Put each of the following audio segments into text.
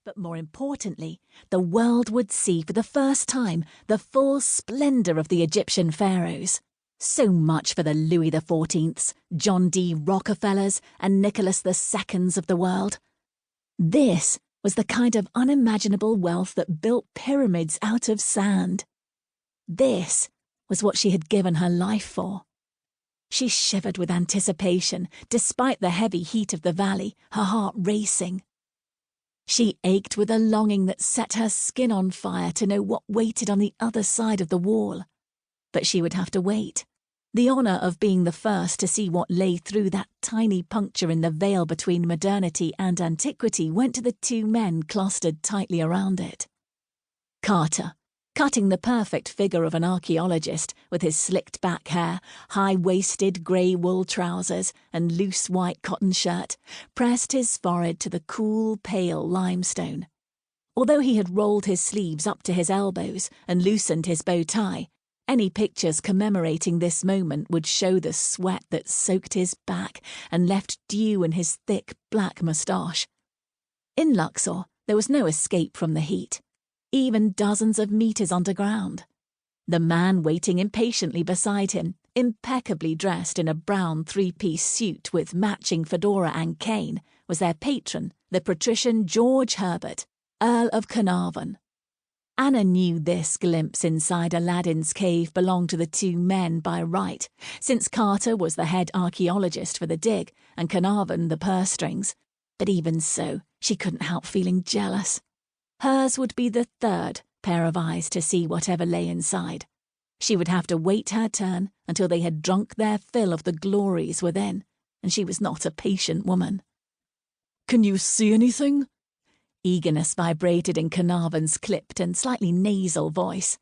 But more importantly, the world would see for the first time the full splendour of the Egyptian pharaohs. So much for the Louis XIVs, John D. Rockefellers, and Nicholas IIs of the world. This was the kind of unimaginable wealth that built pyramids out of sand. This was what she had given her life for. She shivered with anticipation, despite the heavy heat of the valley, her heart racing. She ached with a longing that set her skin on fire to know what waited on the other side of the wall. But she would have to wait. The honour of being the first to see what lay through that tiny puncture in the veil between modernity and antiquity went to the two men clustered tightly around it. Carter, cutting the perfect figure of an archaeologist with his slicked back hair, high-waisted grey wool trousers and loose white cotton shirt, pressed his forehead to the cool, pale limestone. Although he had rolled his sleeves up to his elbows and loosened his bow tie, any pictures commemorating this moment would show the sweat that soaked his back and left dew in his thick black moustache. In Luxor, there was no escape from the heat, even dozens of meters underground. The man waiting impatiently beside him, impeccably dressed in a brown three-piece suit with matching fedora and cane, was their patron, the patrician George Herbert, Earl of Carnarvon. Anna knew this glimpse inside Aladdin's cave belonged to the two men by right, since Carter was the head archaeologist for the dig and Carnarvon the purse strings. But even so, she couldn't help feeling jealous. Hers would be the third pair of eyes to see whatever lay inside. She would have to wait her turn until they had drunk their fill of the glories within, and she was not a patient woman. "Can you see anything?" Eagerness vibrated in Carnarvon's clipped and slightly nasal voice.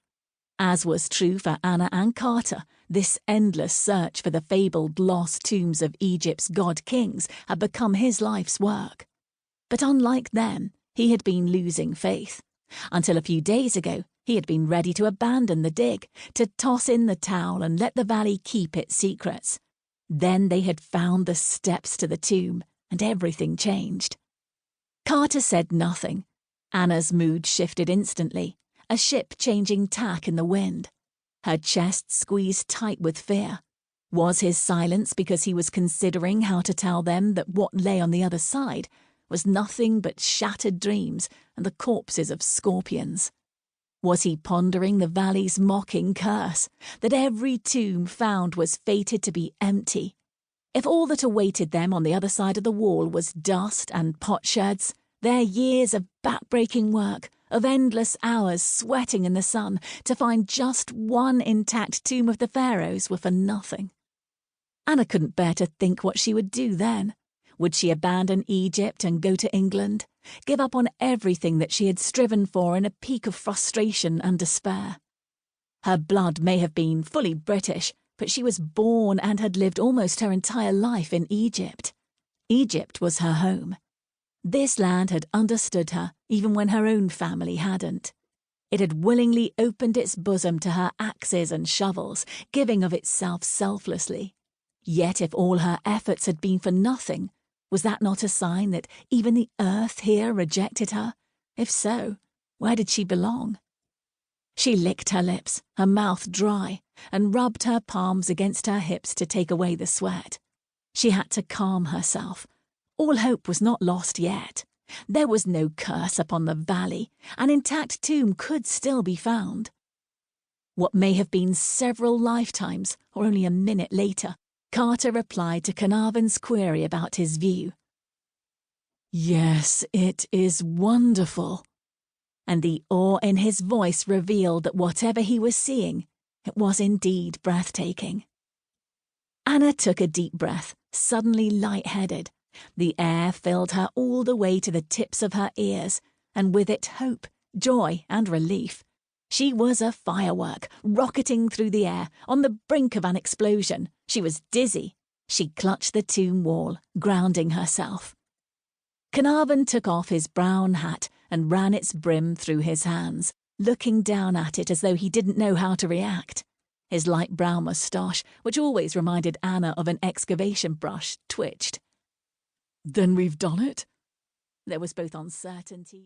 As was true for Anna and Carter, this endless search for the fabled lost tombs of Egypt's god-kings had become his life's work. But unlike them, he had been losing faith. Until a few days ago, he had been ready to abandon the dig, to toss in the towel and let the valley keep its secrets. Then they had found the steps to the tomb, and everything changed. Carter said nothing. Anna's mood shifted instantly, a ship changing tack in the wind. Her chest squeezed tight with fear. Was his silence because he was considering how to tell them that what lay on the other side was nothing but shattered dreams and the corpses of scorpions? Was he pondering the valley's mocking curse, that every tomb found was fated to be empty? If all that awaited them on the other side of the wall was dust and potsherds, their years of back-breaking work, of endless hours sweating in the sun to find just one intact tomb of the pharaohs were for nothing. Anna couldn't bear to think what she would do then. Would she abandon Egypt and go to England, give up on everything that she had striven for in a peak of frustration and despair? Her blood may have been fully British, but she was born and had lived almost her entire life in Egypt. Egypt was her home. This land had understood her, even when her own family hadn't. It had willingly opened its bosom to her axes and shovels, giving of itself selflessly. Yet if all her efforts had been for nothing, was that not a sign that even the earth here rejected her? If so, where did she belong? She licked her lips, her mouth dry, and rubbed her palms against her hips to take away the sweat. She had to calm herself. All hope was not lost yet. There was no curse upon the valley. An intact tomb could still be found. What may have been several lifetimes, or only a minute later, Carter replied to Carnarvon's query about his view. "Yes, it is wonderful." And the awe in his voice revealed that whatever he was seeing, it was indeed breathtaking. Anna took a deep breath, suddenly light-headed. The air filled her all the way to the tips of her ears, and with it hope, joy, and relief. She was a firework, rocketing through the air, on the brink of an explosion. She was dizzy. She clutched the tomb wall, grounding herself. Carnarvon took off his brown hat and ran its brim through his hands, looking down at it as though he didn't know how to react. His light brown moustache, which always reminded Anna of an excavation brush, twitched. "Then we've done it?" There was both uncertainty